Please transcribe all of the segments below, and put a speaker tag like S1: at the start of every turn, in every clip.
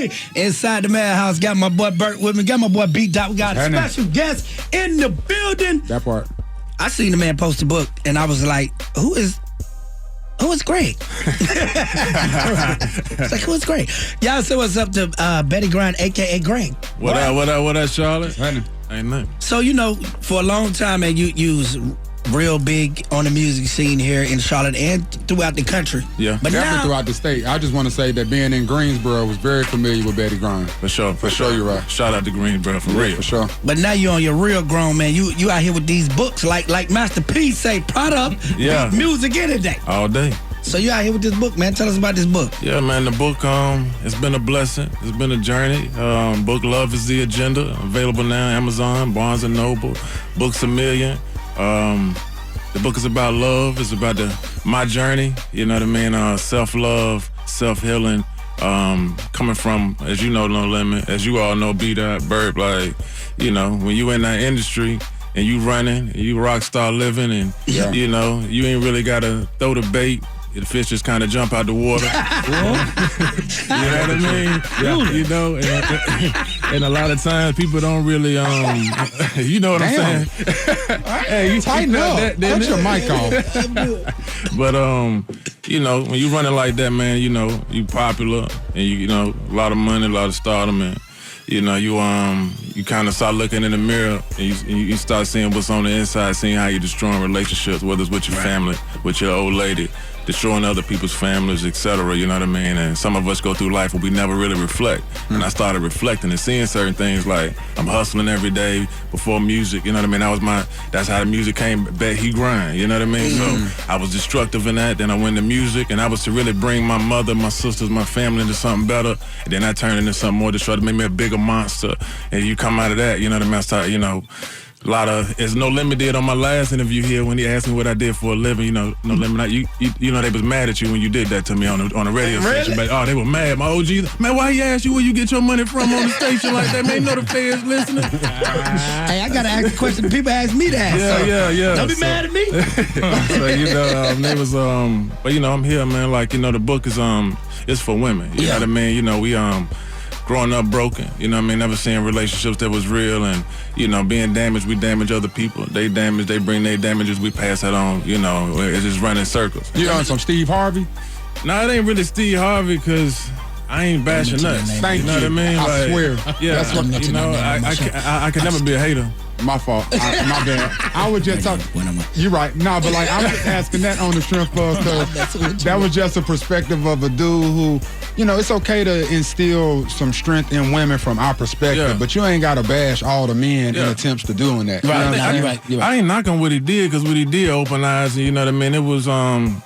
S1: Hey, inside the Maddhouse, got my boy Burt with me, got my boy B-Dot. We got a special guest in the building.
S2: That part.
S1: I seen the man post a book, and I was like, who is Greg? It's like, who is Greg? Y'all say what's up to Bettie Grind, a.k.a. Greg.
S3: What up, Charlotte? Ain't nothing.
S1: So, for a long time, man, you was real big on the music scene here in Charlotte and throughout the country.
S3: Yeah.
S1: But
S2: definitely
S1: now,
S2: throughout the state. I just want to say that being in Greensboro was very familiar with Bettie Grind.
S3: For sure,
S2: you're right.
S3: Shout out to Greensboro, for real.
S2: For sure.
S1: But now you're on your real grown, man. You out here with these books, like Master P say, product,
S3: yeah,
S1: music any day.
S3: All day.
S1: So you out here with this book, man. Tell us about this book.
S3: Yeah, man, the book, it's been a blessing. It's been a journey. Book Love is the Agenda. Available now on Amazon, Barnes & Noble, Books A Million. The book is about love. It's about my journey, you know what I mean? Self-love, self-healing, coming from, as you know, No Limit, as you all know, B-Dot, Burp, like, when you in that industry and you running, and you rock star living, and, you ain't really got to throw the bait. The fish just kind of jump out the water. You know what I mean? Yeah. And a lot of times people don't really, you know what I'm saying?
S2: Hey, you tighten up. Cut your mic off.
S3: But, when you running like that, man, you popular, and you know, a lot of money, a lot of stardom, and you kind of start looking in the mirror and you start seeing what's on the inside, seeing how you're destroying relationships, whether it's with your family, with your old lady, destroying other people's families, etc. You know what I mean? And some of us go through life where we never really reflect. And I started reflecting and seeing certain things, like I'm hustling every day before music. You know what I mean? That's how the music came. Bettie Grind. You know what I mean? So I was destructive in that. Then I went to music, and I was to really bring my mother, my sisters, my family into something better. And then I turned into something more, to try to make me a bigger monster. And you come out of that, you know what I mean? I started, a lot of, as No Limit did on my last interview here when he asked me what I did for a living, No Limit, you they was mad at you when you did that to me on a radio station. But, they were mad. My OGs, man, why he asked you where you get your money from on the station like that? Man, the fans listening.
S1: Hey, I got to ask a question people ask me to ask.
S3: Yeah.
S1: Don't be mad at me.
S3: So, they was, but, I'm here, man. Like, the book is, it's for women. You know what I mean? We, growing up broken, never seeing relationships that was real, and, being damaged, we damage other people. They damage, they bring their damages, we pass that on, it's just running circles.
S2: You on some Steve Harvey?
S3: No, it ain't really Steve Harvey, because I ain't bashing nuts.
S2: Thank you.
S3: Know what I mean?
S2: I swear.
S3: Yeah,
S2: that's what
S3: I can never be a hater.
S2: My fault. My bad. I was just talking. You're right. No, but I'm just asking that on the strength of, because that was just a perspective of a dude who, it's okay to instill some strength in women from our perspective, but you ain't got to bash all the men in attempts to doing that.
S1: Right.
S3: I ain't knocking what he did, because what he did opened eyes, and you know what I mean? It was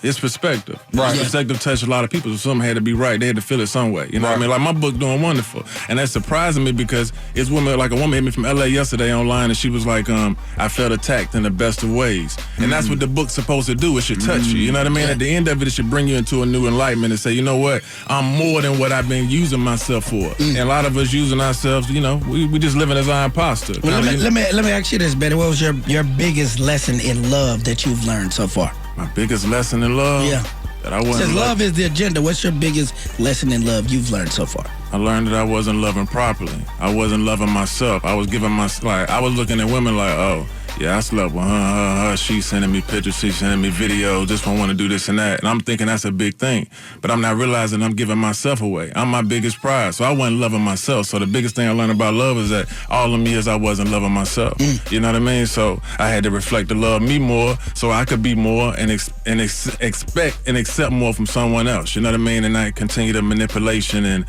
S3: his perspective.
S2: Right.
S3: His perspective touched a lot of people, so something had to be right. They had to feel it some way. You know what I mean? Like, my book doing wonderful. And that's surprising me, because it's women, like a woman hit me from LA yesterday online, and she was like, I felt attacked in the best of ways. And that's what the book's supposed to do. It should touch you. You know what I mean? At the end of it should bring you into a new enlightenment and say, you know what? I'm more than what I've been using myself for. And a lot of us using ourselves, we just living as our imposter.
S1: Well, let me ask you this, Bettie. What was your biggest lesson in love that you've learned so far?
S3: My biggest lesson in love?
S1: Yeah.
S3: That I wasn't.
S1: Since love is the agenda, what's your biggest lesson in love you've learned so far?
S3: I learned that I wasn't loving properly. I wasn't loving myself. I was giving I was looking at women like, oh, yeah, I slept with her. She's sending me pictures, she's sending me videos, this one want to do this and that. And I'm thinking that's a big thing. But I'm not realizing I'm giving myself away. I'm my biggest prize. So I wasn't loving myself. So the biggest thing I learned about love is that all of me is I wasn't loving myself. You know what I mean? So I had to reflect to love me more so I could be more and expect and accept more from someone else. You know what I mean? And not continue the manipulation and,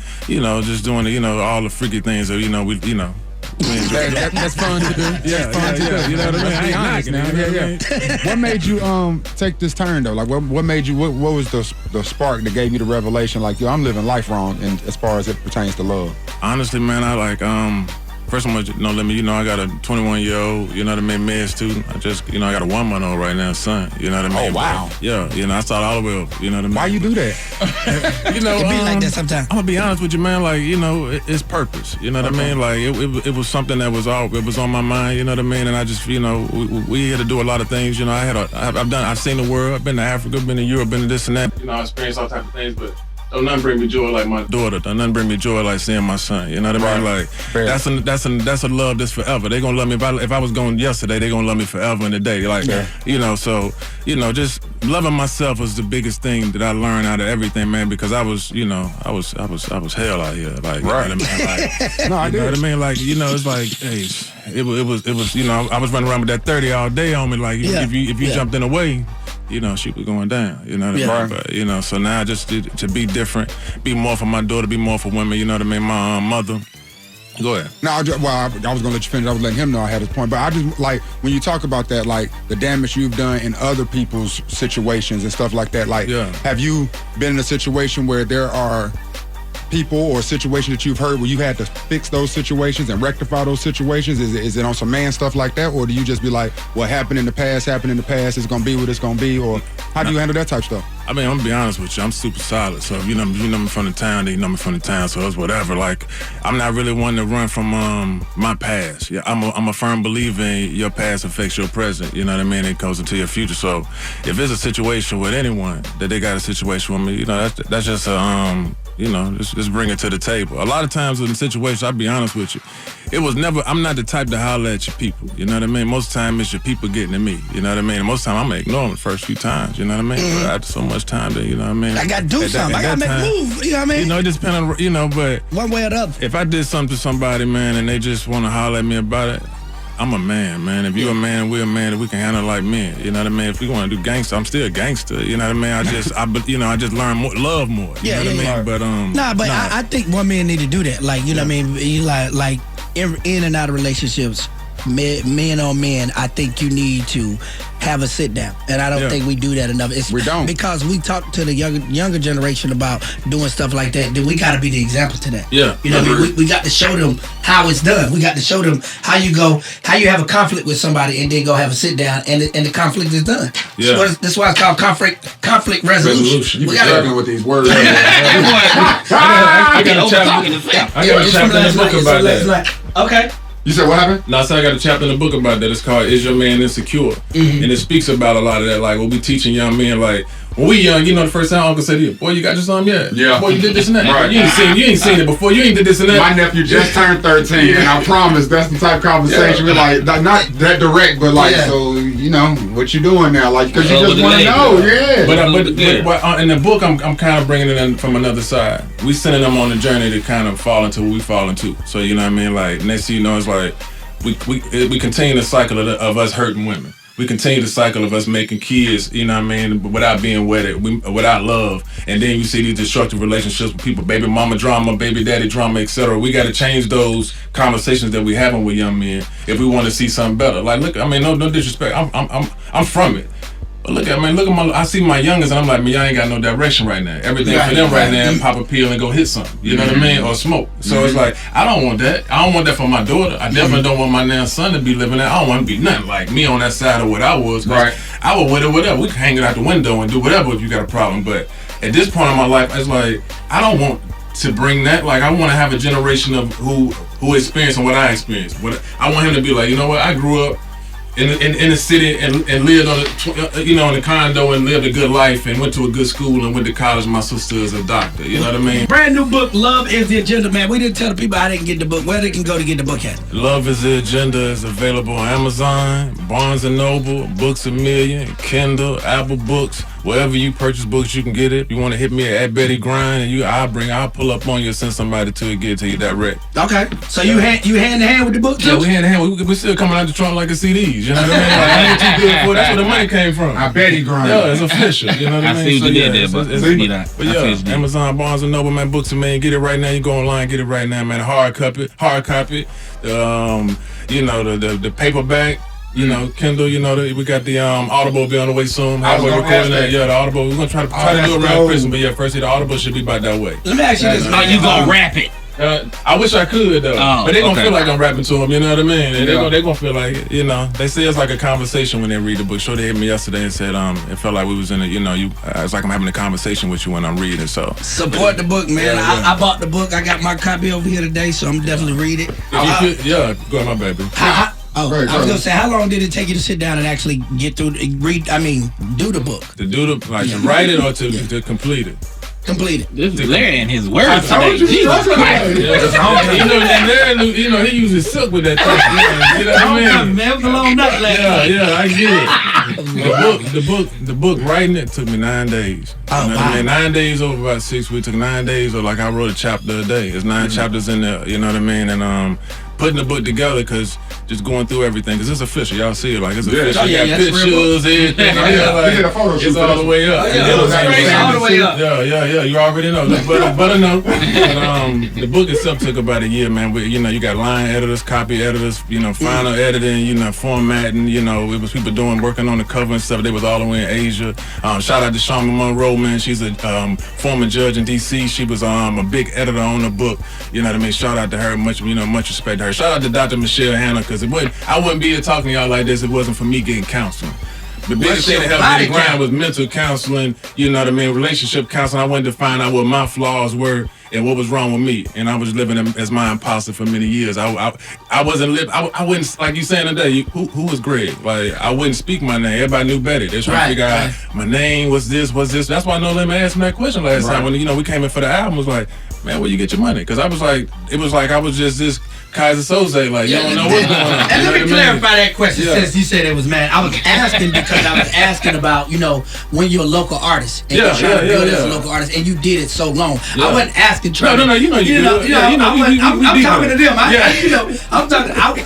S3: just doing all the freaky things that,
S2: that's fun to do.
S3: Yeah. You know what I mean?
S2: Let's be honest now. Yeah. What made you take this turn though? Like, what made you? What was the spark that gave you the revelation? Like, I'm living life wrong, and as far as it pertains to love.
S3: Honestly, man, I first of all, No Limit, I got a 21-year-old, you know what I mean, med student. I just, I got a 1-month-old right now, son. You know what I mean?
S2: Oh, wow.
S3: But, yeah, I started all the way up, you know what I mean?
S2: Why you do that?
S1: It be like that sometimes. I'm
S3: gonna be honest with you, man, like, it's purpose. You know what I mean? Like, it was something that was on my mind, you know what I mean? And I just, we had to do a lot of things, I've seen the world, I've been to Africa, been to Europe, been to this and that. I experienced all types of things, but Don't nothing bring me joy like my daughter. Don't nothing bring me joy like seeing my son. You know what I mean? Like that's a love that's forever. They gonna love me if I was going yesterday. They gonna love me forever in the day. Like so just loving myself was the biggest thing that I learned out of everything, man. Because I was hell out here. Like
S2: right.
S3: You know what I mean? Like,
S2: no, I did.
S3: You know what I mean? Like it's like hey, it was I was running around with that 30 all day on me. Like if you jumped in the way. She was going down, you know what I mean? But, so now just to be different, be more for my daughter, be more for women, you know what I mean? My mother. Go ahead.
S2: No, I was going to let you finish. I was letting him know I had his point. But I just, like, when you talk about that, like, the damage you've done in other people's situations and stuff like that, like, have you been in a situation where there are people or situations that you've heard where you had to fix those situations and rectify those situations? Is it on some man stuff like that, or do you just be like, what happened in the past, it's gonna be what it's gonna be, or how do you handle that type of stuff?
S3: I mean, I'm gonna be honest with you, I'm super solid. So if you know me from the town, then you know me from the town, so it's whatever. Like, I'm not really one to run from my past. Yeah, I'm a firm believer in your past affects your present, you know what I mean? It goes into your future. So if there's a situation with anyone that they got a situation with me, that's just just bring it to the table. A lot of times in situations, I'll be honest with you, I'm not the type to holler at your people, you know what I mean? Most of the time, it's your people getting to me, you know what I mean? And most of the time, I'm gonna ignore them the first few times, you know what I mean? But after so much time, you know what I mean?
S1: I gotta do something. I gotta make a move, you know what I mean?
S3: It just depends on, but
S1: one way or the other.
S3: If I did something to somebody, man, and they just want to holler at me about it, I'm a man. If you're a man, we're a man that we can handle like men. You know what I mean? If we want to do gangster, I'm still a gangster. You know what I mean? I just learn more, love more. You know what I mean? But
S1: I think one man need to do that. Like, you know what I mean? You like in and out of relationships, men on men, I think you need to have a sit down, and I don't think we do that enough.
S2: We don't,
S1: because we talk to the younger generation about doing stuff like that. Then we got to be the example to that.
S3: Yeah,
S1: you know, we got to show them how it's done. We got to show them how you have a conflict with somebody, and then go have a sit down, and the conflict is done.
S3: Yeah,
S1: that's why it's called conflict resolution.
S2: You struggling with these words.
S3: I got a chapter in the book about that.
S1: Okay.
S2: You said what happened?
S3: No, so I got a chapter in the book about that. It's called "Is Your Man Insecure?" And it speaks about a lot of that. Like, we'll be teaching young men, like, when we young, the first time Uncle said to you, boy, you got your son yet?
S2: Yeah.
S3: Boy, you did this and that.
S2: Right.
S3: You ain't seen it before. You ain't did this and that.
S2: My nephew just turned 13, and I promise that's the type of conversation we're like, not that direct, but like, so, what you doing now? Like, because you just want to know,
S3: But in the book, I'm kind of bringing it in from another side. We sending them on a journey to kind of fall into what we fall into. So, you know what I mean? Like, next thing you know, it's like, we continue the cycle of us hurting women. We continue the cycle of us making kids, you know what I mean, without being wedded, without love. And then you see these destructive relationships with people, baby mama drama, baby daddy drama, etc. We got to change those conversations that we having with young men if we want to see something better. Like, look, I mean, no disrespect, I'm from it. But look at I see my youngest, and I'm like, man, y'all ain't got no direction right now. Everything for them right now, pop a pill and go hit something. You know what I mean? Or smoke. So it's like, I don't want that. I don't want that for my daughter. I definitely don't want my now son to be living that. I don't want to be nothing like me on that side of what I was.
S2: Right.
S3: I would with it, whatever. We can hang it out the window and do whatever if you got a problem. But at this point in my life, it's like, I don't want to bring that. Like, I want to have a generation of who experienced what I experienced. I want him to be like, you know what? I grew up in the city and lived on in a condo and lived a good life and went to a good school and went to college. My sister is a doctor. You know what I mean?
S1: Brand new book, Love is the Agenda, man. We didn't tell the people how they can get the book, where they can go to get the book at.
S3: Love is the Agenda is available on Amazon, Barnes & Noble, Books A Million, Kindle, Apple Books. Wherever you purchase books, you can get it. If you want to hit me at Bettie Grind, and I'll pull up on you and send somebody to it, get it to you direct.
S1: Okay. So you hand to hand with the book too?
S3: Yeah, we hand to hand. We still coming out the trunk like the CDs. You know what I mean? Like, I ain't too good for it. That's where the money came from.
S2: I Bettie Grind.
S3: Yeah, it's official. You know what I mean?
S4: I see what you did there,
S3: but yeah, Amazon, Barnes & Noble, man, Books A Million. Get it right now. You go online, get it right now, man. Hard copy. The paperback. Kindle, we got the Audible be on the way soon.
S2: I was gonna ask that.
S3: Yeah, the Audible. We're gonna try to do it around Christmas, but yeah, first the Audible should be about that way.
S1: Let me ask you this.
S4: Are you gonna rap it?
S3: I wish I could though, but they gonna feel like I'm rapping to them. You know what I mean? And they gonna feel like They say it's like a conversation when they read the book. Sure, they hit me yesterday and said it felt like we was in it's like I'm having a conversation with you when I'm reading. So
S1: support the book, man. Yeah. I bought the book. I got my copy over here today, so I'm definitely read it.
S3: Go ahead, my baby.
S1: I was gonna say, how long did it take you to sit down and actually get through, do the book?
S3: To write it or to complete it?
S1: Completed.
S4: This is Larry and his words
S2: I told
S4: today.
S2: you.
S4: Jesus Christ.
S3: And Larry, he uses silk with that thing. You know what I mean?
S4: Man, it was a long night last night.
S3: Yeah, I get it. The book writing it took me 9 days.
S1: Oh,
S3: you know what I mean? 9 days over about 6 weeks. Took 9 days, or like I wrote a chapter a day. There's 9 chapters in there. You know what I mean? And putting the book together, because just going through everything, because it's official. Y'all see it, like it's official.
S1: Yeah,
S3: You got pictures, everything.
S2: We did a photo shoot.
S3: It's all the way up.
S4: All the way up.
S3: Yeah. You already know. But I know. But, the book itself took about a year, man. You got line editors, copy editors, final editing, formatting. It was people working on the cover and stuff. They was all the way in Asia. Shout out to Shawn Monroe, man. She's a former judge in D.C. She was a big editor on the book. You know what I mean? Shout out to her. Much respect to her. Shout out to Dr. Michelle Hanna, because I wouldn't be here talking to y'all like this if it wasn't for me getting counseling. The biggest thing that helped me to grind was mental counseling, relationship counseling. I wanted to find out what my flaws were and what was wrong with me. And I was living as my imposter for many years. I wouldn't, like you saying today, who was Greg? Like, I wouldn't speak my name. Everybody knew Bettie. They're trying to figure out my name, what's this. That's why No Limit asked me that question last time when, we came in for the album. Was like, man, where you get your money? Because I was like, it was like I was just this Kaiser Soze, like, you don't know what's going on.
S1: And let me clarify that question since you said it was mad. I was asking because I was asking about, when you're a local artist and you're trying to build as a local artist and you did it so long. I wasn't asking
S3: I'm talking
S1: to them.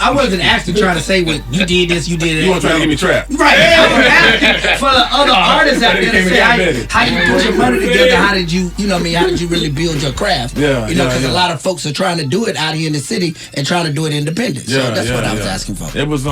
S1: I wasn't asking trying to say what you did this, you did it.
S3: You weren't trying to get me trapped.
S1: Right. I was asking for the other artists out there to say how you put your money together, how did you really build your craft? Because a lot of folks are trying to do it out here in the city and trying to do it independent. So that's what I was asking for.
S3: It was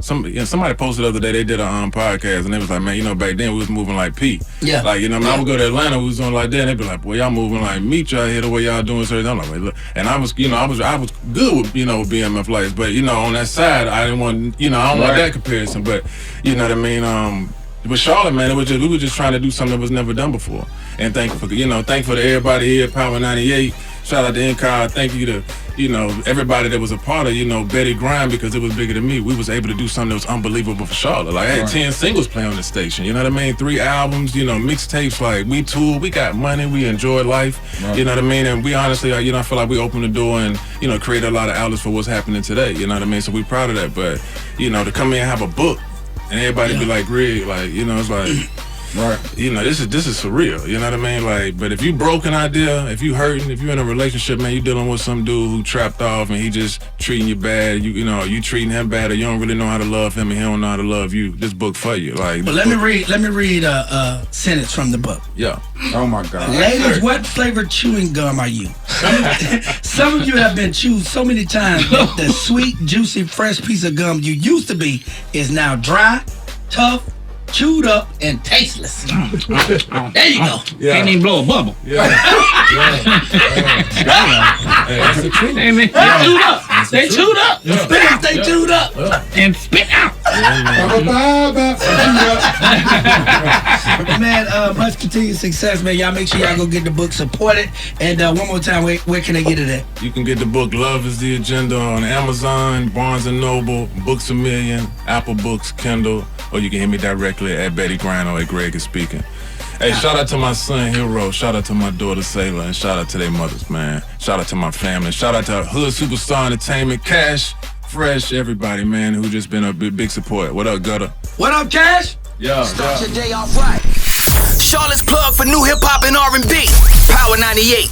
S3: somebody posted the other day, they did a podcast and they was like, man, back then we was moving like Pete.
S1: Yeah.
S3: Like, I would go to Atlanta, we was doing like that, and they'd be like, boy, y'all moving like me, y'all here the way y'all doing certain. I'm like, wait, look. And I was good with, BMF lights, but on that side, I didn't want, I don't want that comparison, but you know what I mean? With Charlotte, man, we were just trying to do something that was never done before. And thankful to everybody here at Power 98. Shout out to NCAR. Thank you to, everybody that was a part of, Bettie Grind, because it was bigger than me. We was able to do something that was unbelievable for Charlotte. Like, I had 10 singles play on the station, you know what I mean? 3 albums, mixtapes, like, we toured, we got money, we enjoyed life, you know what I mean? And we honestly, I feel like we opened the door and, created a lot of outlets for what's happening today, you know what I mean? So we proud of that, but, to come in and have a book, and everybody be like, Greg, like, it's like, this is surreal, you know what I mean? Like, but if you broke an idea, if you hurting, if you're in a relationship, man, you dealing with some dude who trapped off and he just treating you bad, you treating him bad, or you don't really know how to love him and he don't know how to love you, this book for you. Like,
S1: let me read a sentence from the book.
S3: Yeah.
S2: Oh my God.
S1: Ladies, what flavored chewing gum are you? Some of you have been chewed so many times that the sweet, juicy, fresh piece of gum you used to be is now dry, tough, chewed up, and tasteless. There you go.
S4: Yeah. Can't even blow a bubble.
S3: Yeah. That's the truth.
S4: Hey, man, they chewed up. They chewed up.
S1: They chewed up.
S4: And spit out.
S1: Man, much continued success, man. Y'all make sure y'all go get the book, support it. And one more time, where can they get it at?
S3: You can get the book Love is the Agenda on Amazon, Barnes & Noble, Books A Million, Apple Books, Kindle, or you can hit me directly at Bettie Grind or at Greg is Speaking. Hey, shout out to my son, Hero. Shout out to my daughter, Sailor. And shout out to their mothers, man. Shout out to my family. Shout out to Hood Superstar Entertainment, Cash, Fresh, everybody, man, who just been a big support. What up, Gutter?
S1: What up, Cash?
S3: Yeah.
S5: Start your day off right. Charlotte's plug for new hip-hop and R&B. Power 98.